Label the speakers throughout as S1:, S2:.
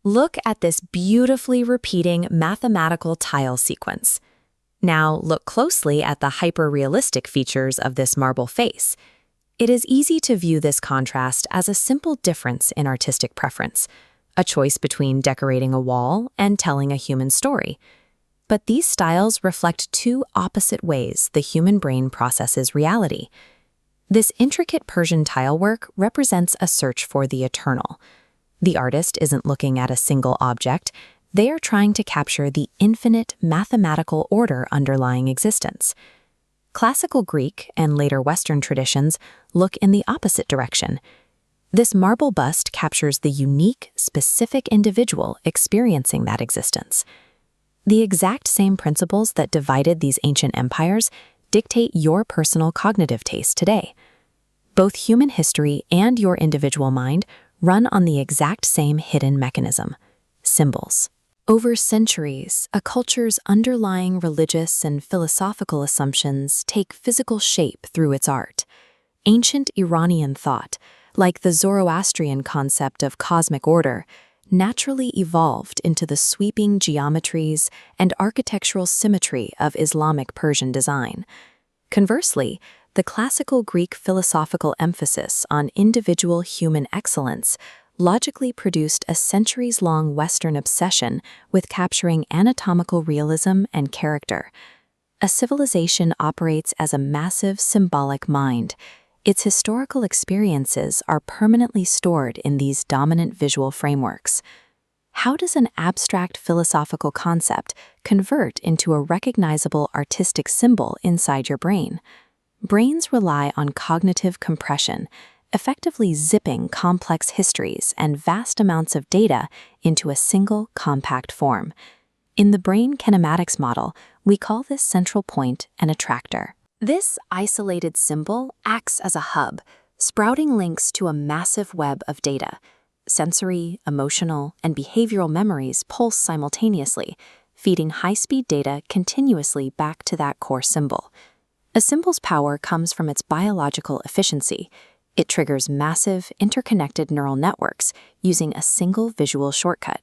S1: Look at this beautifully repeating mathematical tile sequence. Now look closely at the hyper-realistic features of this marble face. It is easy to view this contrast as a simple difference in artistic preference, a choice between decorating a wall and telling a human story. But these styles reflect two opposite ways the human brain processes reality. This intricate Persian tile work represents a search for the eternal. The artist isn't looking at a single object, they are trying to capture the infinite mathematical order underlying existence. Classical Greek and later Western traditions look in the opposite direction. This marble bust captures the unique, specific individual experiencing that existence. The exact same principles that divided these ancient empires dictate your personal cognitive taste today. Both human history and your individual mind run on the exact same hidden mechanism: symbols. Over centuries, a culture's underlying religious and philosophical assumptions take physical shape through its art. Ancient Iranian thought, like the Zoroastrian concept of cosmic order, naturally evolved into the sweeping geometries and architectural symmetry of Islamic Persian design. Conversely, the classical Greek philosophical emphasis on individual human excellence logically produced a centuries-long Western obsession with capturing anatomical realism and character. A civilization operates as a massive symbolic mind. Its historical experiences are permanently stored in these dominant visual frameworks. How does an abstract philosophical concept convert into a recognizable artistic symbol inside your brain? Brains rely on cognitive compression, effectively zipping complex histories and vast amounts of data into a single compact form. In the brain kinematics model, we call this central point an attractor. This isolated symbol acts as a hub, sprouting links to a massive web of data. Sensory, emotional, and behavioral memories pulse simultaneously, feeding high-speed data continuously back to that core symbol. A symbol's power comes from its biological efficiency. It triggers massive, interconnected neural networks using a single visual shortcut.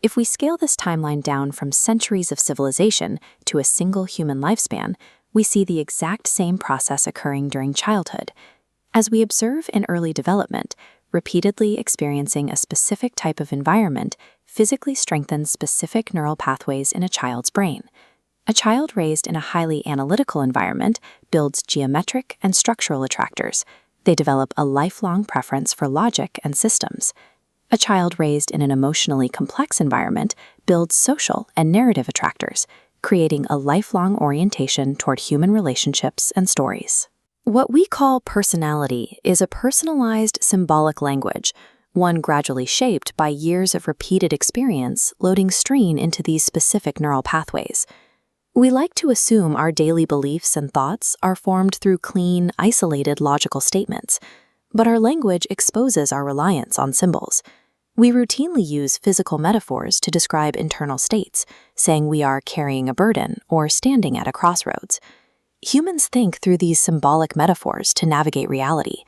S1: If we scale this timeline down from centuries of civilization to a single human lifespan, we see the exact same process occurring during childhood. As we observe in early development, repeatedly experiencing a specific type of environment physically strengthens specific neural pathways in a child's brain. A child raised in a highly analytical environment builds geometric and structural attractors. They develop a lifelong preference for logic and systems. A child raised in an emotionally complex environment builds social and narrative attractors, creating a lifelong orientation toward human relationships and stories. What we call personality is a personalized symbolic language, one gradually shaped by years of repeated experience loading strain into these specific neural pathways. We like to assume our daily beliefs and thoughts are formed through clean, isolated logical statements, but our language exposes our reliance on symbols. We routinely use physical metaphors to describe internal states, saying we are carrying a burden or standing at a crossroads. Humans think through these symbolic metaphors to navigate reality.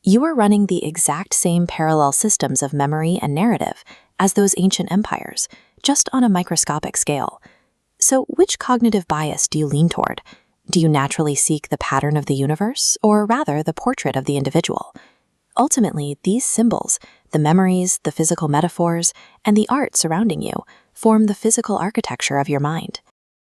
S1: You are running the exact same parallel systems of memory and narrative as those ancient empires, just on a microscopic scale. So which cognitive bias do you lean toward? Do you naturally seek the pattern of the universe, or rather the portrait of the individual? Ultimately, these symbols, the memories, the physical metaphors, and the art surrounding you, form the physical architecture of your mind.